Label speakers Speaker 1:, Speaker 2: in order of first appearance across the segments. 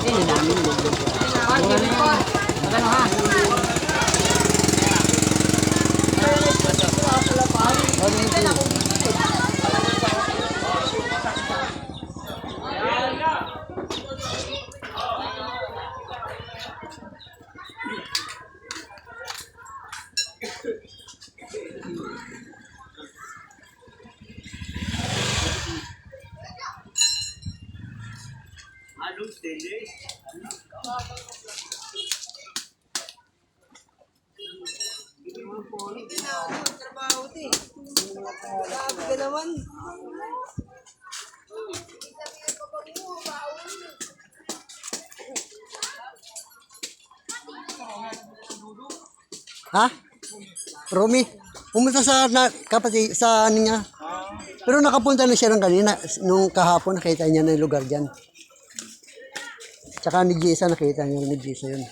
Speaker 1: Ini namin. Mura na yan. Magano ha?
Speaker 2: Trabaho din. Grabe ka naman.
Speaker 3: Ha? Romy? Pumunta sa kapatid sa ano niya. Pero nakapunta na siya ng kanina. Nung kahapon nakita niya na yung lugar dyan. Tsaka ni Jessa nakita niya ni Jessa yun.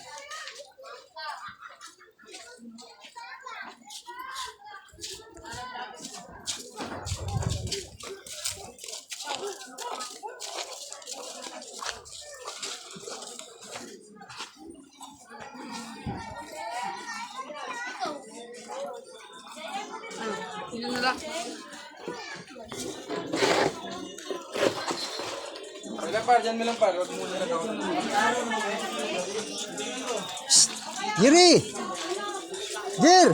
Speaker 2: Ilan na lang?
Speaker 4: Wala par, dyan mo lang par. Huwag muna na daw.
Speaker 3: Jiri! Jir!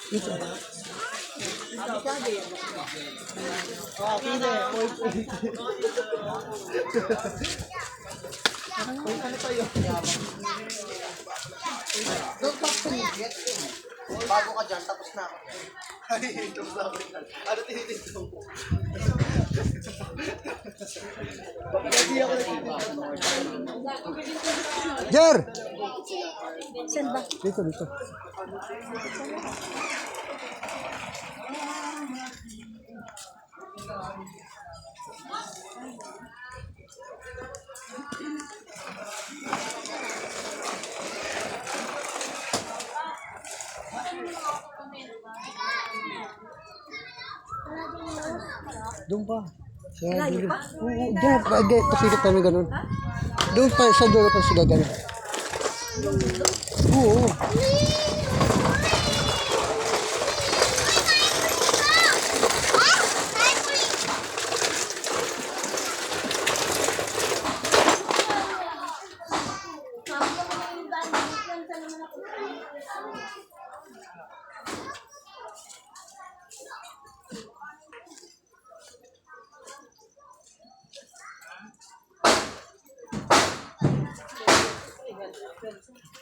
Speaker 3: Ito.
Speaker 4: Bago ka dyan, tapos na ako. Ay, tapos na ako. Ano tinitinto mo? Baka hindi ako nagtitinto.
Speaker 3: Jer! Dito, dito. Doon pa. Layo pa? Oo, dyan. Pasikot tayo ganun. Doon pa, sa dulo pa sila ganun. Oo.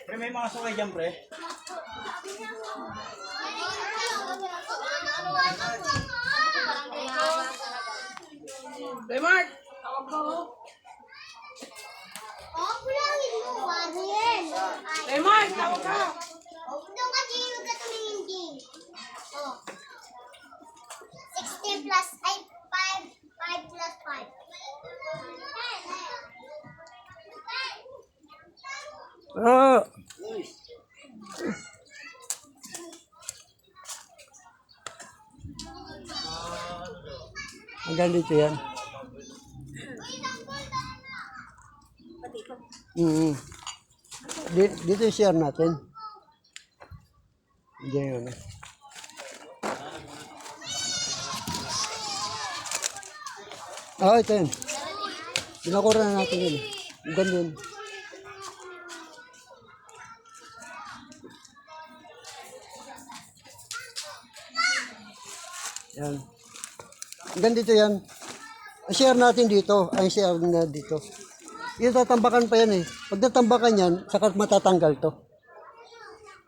Speaker 4: Pre, may mga sukay dyan, pre.
Speaker 2: Hey, Mark! Hey, Mark! Tawag ka!
Speaker 5: Doon ka dito ka tumingin din. Oh. 16 plus, ay, 5 plus 5.
Speaker 3: Ah! Hanggang dito yan. Dito yung share natin. Diyan yun. Ah, ito yun. Pinakura na natin yun. Hanggang yun. Yan. Hanggang dito yan. Ang share natin dito, ang share na dito. Yung tatambakan pa yan eh. Pag natambakan yan, saka matatanggal to.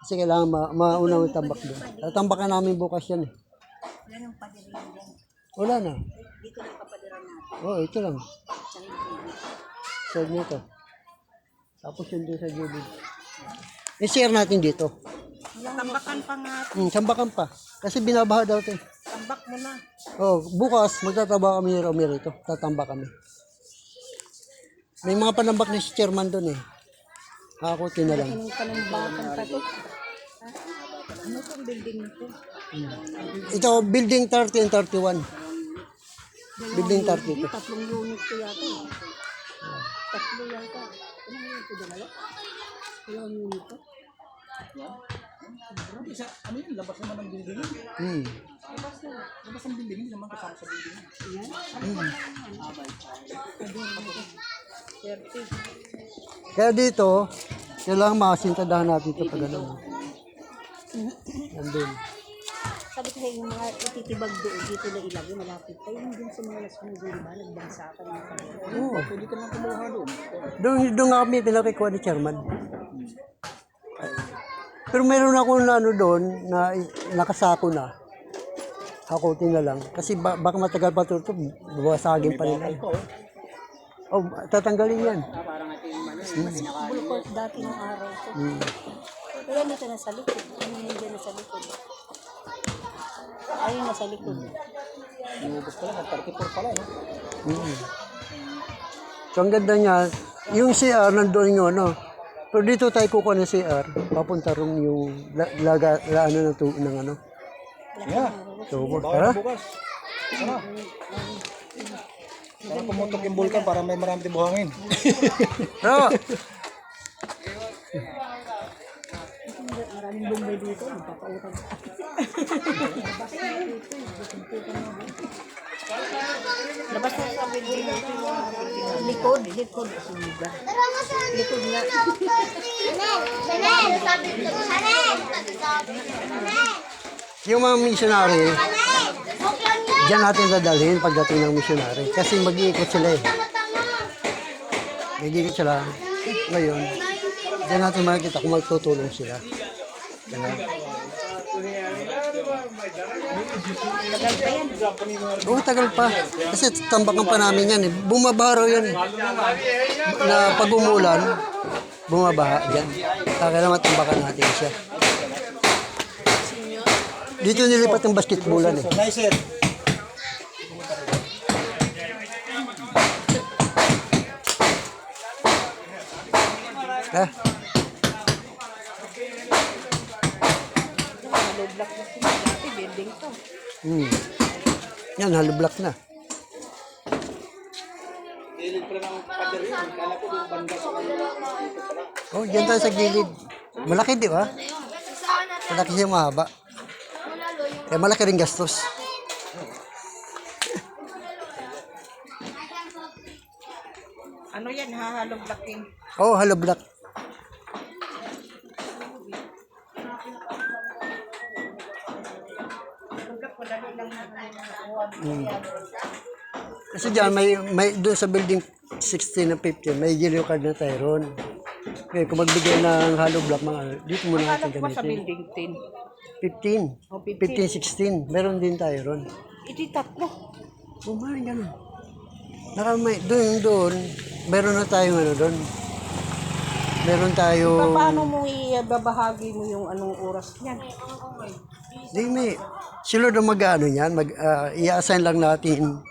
Speaker 3: Kasi kailangan mauna yung tambak doon. Tatambakan namin bukas yan eh.
Speaker 6: Wala nang padiran dyan.
Speaker 3: Wala na.
Speaker 6: Dito lang papadiran natin.
Speaker 3: Oo, ito lang. Side nito. Tapos yun doon sa gilid. I-share natin dito.
Speaker 2: Tambakan pa nga.
Speaker 3: Tambakan pa. Kasi binabaha daw ito eh.
Speaker 2: Tambak mo na.
Speaker 3: Oh, bukas magtataba kami ni Romero ito. Tatamba kami. May mga panambak na si chairman doon eh. Hakutin na lang.
Speaker 6: Anong panambakan pa to? Ano itong building nito?
Speaker 3: Ito, building 30 and 31. Building 32.
Speaker 6: Tatlong unit ko yata. Tatlo yata. Ilang unit ko dalawa? Ilang unit ko?
Speaker 1: Ano yun? Labas naman ng building.
Speaker 3: Hmm.
Speaker 1: Labas ng building, hindi naman kasama sa building.
Speaker 3: Kaya dito, kailangan makasintadahan natin ito pag ano. Nandun.
Speaker 6: Sabi ko yung mga ititibag doon dito na ilagay malapit pa. Yung din sa mga lasong doon ba? Nagbansa ka ng kanila.
Speaker 3: Oo.
Speaker 1: Pwede ka lang kumuha doon.
Speaker 3: Doon nga kami pinakikuha ni Chairman. Pero meron ako na ano doon na nakasako na. Hakutin na lang. Kasi baka matagal pa ito, babasagin pa nila. Oh, tatanggalin yan.
Speaker 6: Bulkot dati ng araw ko. Pero nito na sa likod. Ano yun dyan na sa likod? Ayun na sa likod.
Speaker 1: Inubos pa lang, 34 pala. No?
Speaker 3: So ang ganda niya, yung CR nandoon yung ano. Pero dito tayo kukuha ng CR, papunta rin yung ano ng ano.
Speaker 1: Yeah.
Speaker 3: So,
Speaker 1: Bawal
Speaker 3: tara.
Speaker 1: na bukas. Ano? Para pumutok yung bulkan para may marami din buhangin.
Speaker 3: Tara.
Speaker 6: Maraming bumbay dito. Magpapautang. Labas na sa building dito. Likod. Likod nga.
Speaker 3: Yung mga missionary, diyan natin dadalhin pagdating ng missionary. Kasi mag-iikot sila eh. Mag-iikot sila. Ngayon, diyan natin makikita kung magtutulong sila. Diyan.
Speaker 6: Tagal pa yan.
Speaker 3: Oo, tagal pa. Kasi tambakan pa namin yan eh. Bumabaro yan eh. Na pag umulan, bumabaha dyan. Kaya naman tambakan natin siya. Dito nilipat yung basketballan eh.
Speaker 1: Nice sir.
Speaker 3: Ha?
Speaker 6: Hollow block na sila. Dati building to.
Speaker 3: Yan, hollow block na.
Speaker 1: Gilid pala ng pader yun. Kala ko yung banda sa kanila.
Speaker 3: Oh, dyan tayo sa gilid. Malaki di ba? Malaki siya mahaba. Kaya malaki rin gastos.
Speaker 2: Ano yan, hahalong blocking.
Speaker 3: Oh, hollow block. Kasi dyan, may doon sa building 16 na 15, may yellow card na tayo ron. Okay, kung magbigay ng hollow block, mga, dito muna natin
Speaker 2: Hanap mo sa
Speaker 3: gamitin.
Speaker 2: building 10.
Speaker 3: 15.
Speaker 2: Oh,
Speaker 3: 15, 16. Meron din tayo ron.
Speaker 2: Iti tatlo.
Speaker 3: Kumain ganun. Nakamay, doon, meron na tayong ano doon. Meron tayo,
Speaker 2: Paano mo ibabahagi mo yung anong oras niyan?
Speaker 3: di may, sila na mag-ano yan, i-assign lang natin,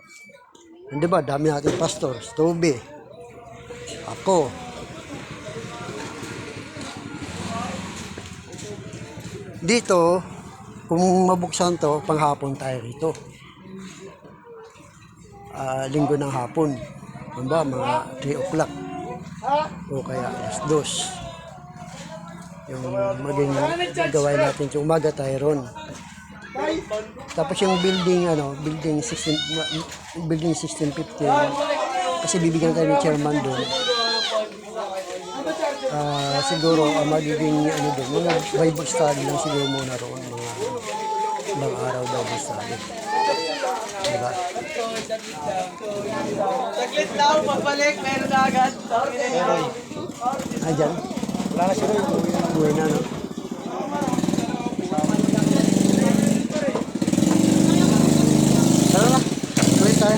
Speaker 3: di ba, dami natin pastor, Toby, ako. Dito, kung mabuksan to, panghapon tayo rito. Linggo ng hapon. Diba, mga 3 o'clock. O kaya alas 2. Yung maging gawain natin sa umaga tayo ron. Tapos yung building, building 1650. Kasi bibigyan tayo ng chairman doon. Siguro magiging doon, mga Bible study lang siguro muna roon, mga ibang araw Bible study. Diba?
Speaker 2: Saglit daw, pabalik, meron na agad.
Speaker 3: Dyan?
Speaker 1: Wala na sila yung
Speaker 3: Uwi na, no? Tara na, uwi tayo.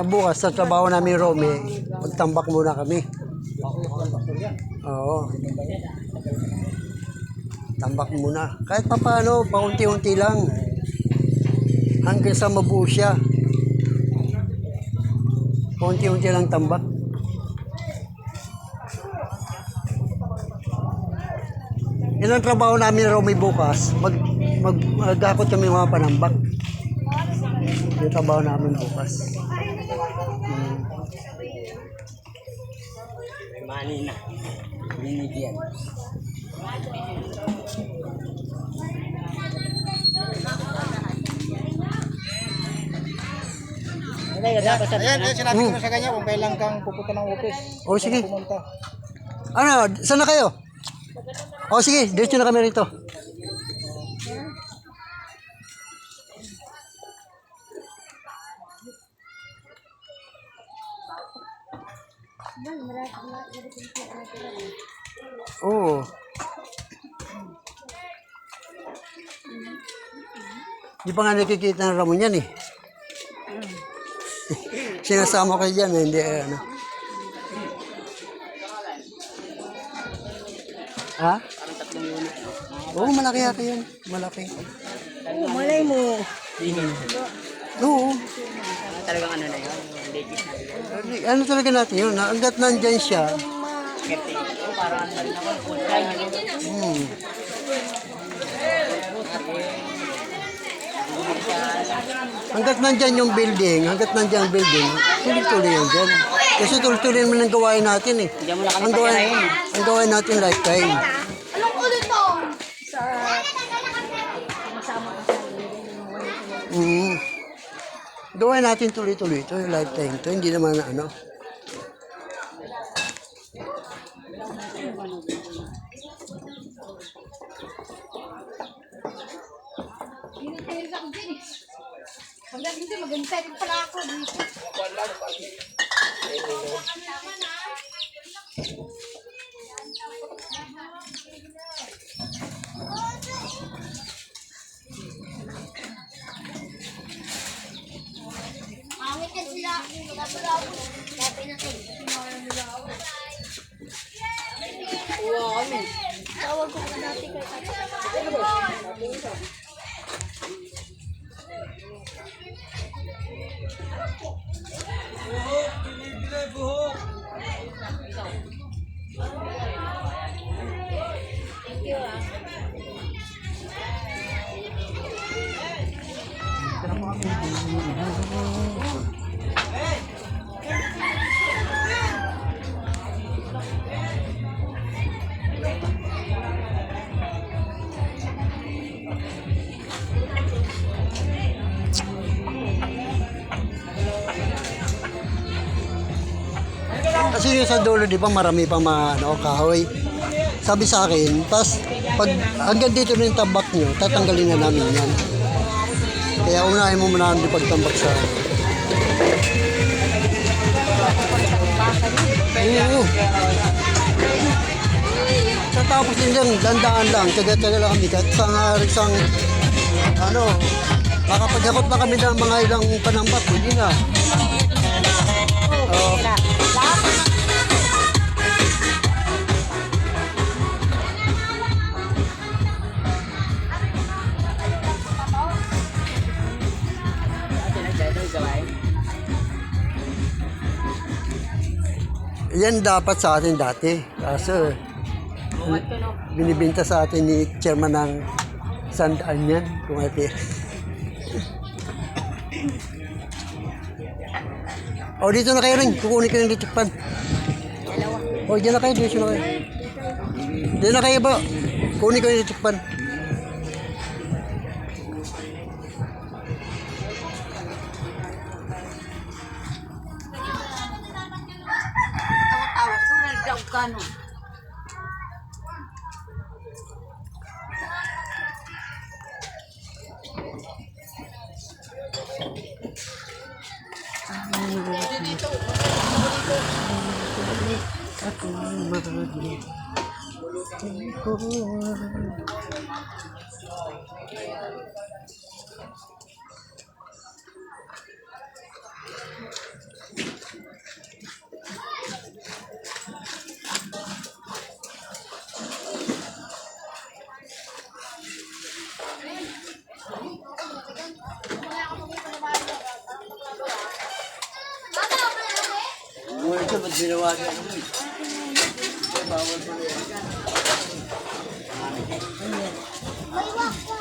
Speaker 3: bukas sa trabaho namin, Romy, magtambak muna kami. Oo. Tambak muna. Kahit pa paano, paunti-unti lang. Hanggang sa mabuo siya. Paunti-unti lang tambak. Yan ang trabaho namin, Romy, bukas. Magdakot kami mga panambak. Yung trabaho namin bukas.
Speaker 1: Mali na. Binigyan.
Speaker 4: Ayan, sinabi ko na sa kanya kung kailan kang pupunta ng office.
Speaker 3: O, sige.
Speaker 4: Pumunta.
Speaker 3: Ano, saan na kayo? O, sige, diretso na kami rito. Oo. Di pa nga nakikita ng Ramon yan eh. Sinasama ko dyan eh, hindi ano. Ha? Oo, malaki yata yun. Malaki.
Speaker 6: Oo, malay mo.
Speaker 3: Oo.
Speaker 1: Talagang ano na yun. Legit na.
Speaker 3: Ano talaga natin yun? Hanggat nandyan siya.
Speaker 1: Parang ano rin ako. Full time.
Speaker 3: Hanggat nandyan yung building, tuloy-tuloy yan dyan. Kasi tuloy-tuloy naman ang gawain natin eh.
Speaker 1: Diyan mo na kami patirahin.
Speaker 3: Ang gawain natin lifetime.
Speaker 5: Anong ulit mo?
Speaker 3: Gawain natin tuloy-tuloy ito, yung lifetime ito. Hindi naman na ano.
Speaker 5: Hanggang hindi, maganda rin pala ako dito. Pangit na sila. Sabi natin. Tawag ko na natin kay Tata.
Speaker 3: Kasi yung sa dulo, di ba, marami pang mga ano, kahoy. Sabi sa akin, pas pag hanggang dito na yung tambak nyo, tatanggalin na namin yan. Kaya unahin mo muna ang pagtambak sa Oo. Sa tapos din yan, dandaan lang, taga-taga lang kami. Kahit isang ano, makapagakot na kami ng mga ilang panambak, hindi na. Yan dapat sa atin dati. Kaso, binibinta sa atin ni chairman ng sandaan yan. Kung ati. O, dito na kayo rin. Kukunin ko yung litikpan. O, dyan na kayo. Dito na kayo. Dito na kayo ba? Kukunin ko yung litikpan.
Speaker 1: Ito, ba't ginawa niya? Bawal po yan.
Speaker 5: May wak